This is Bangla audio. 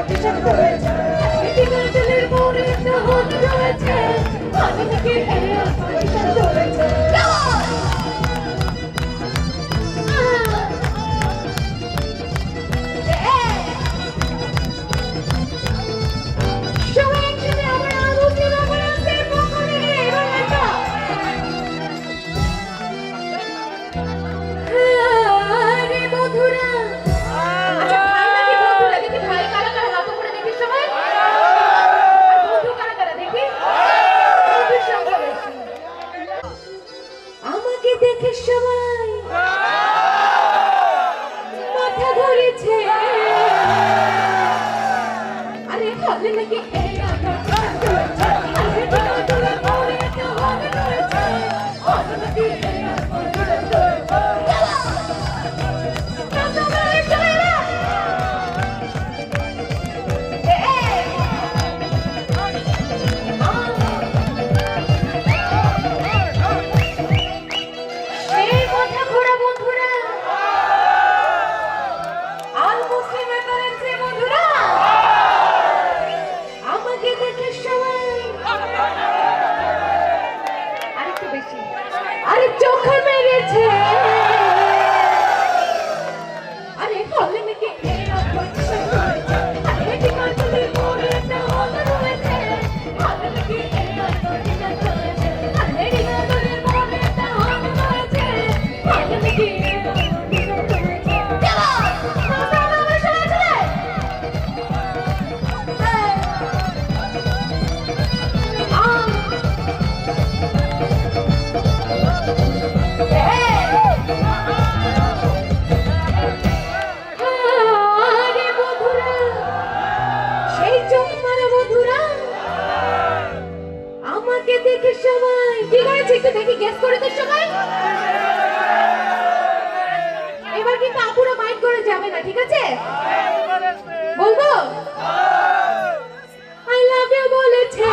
কন্ডিশন রয়েছে মেডিকেলের মোড়ে তো হল রয়েছে আমি নাকি এয়ার কন্ডিশন রয়েছে দেখে সবাই মাথা ধরেছে আরে হলে নাকি আরে চোখে মেরেছে আরে হলে নাকি দেখে সবাই কি করেছে একটু দেখি গেস করে তো সবাই এবার কিন্তু আপুরা মাইন্ড করে যাবে না ঠিক আছে বলবো আই লাভ ইউ বলেছে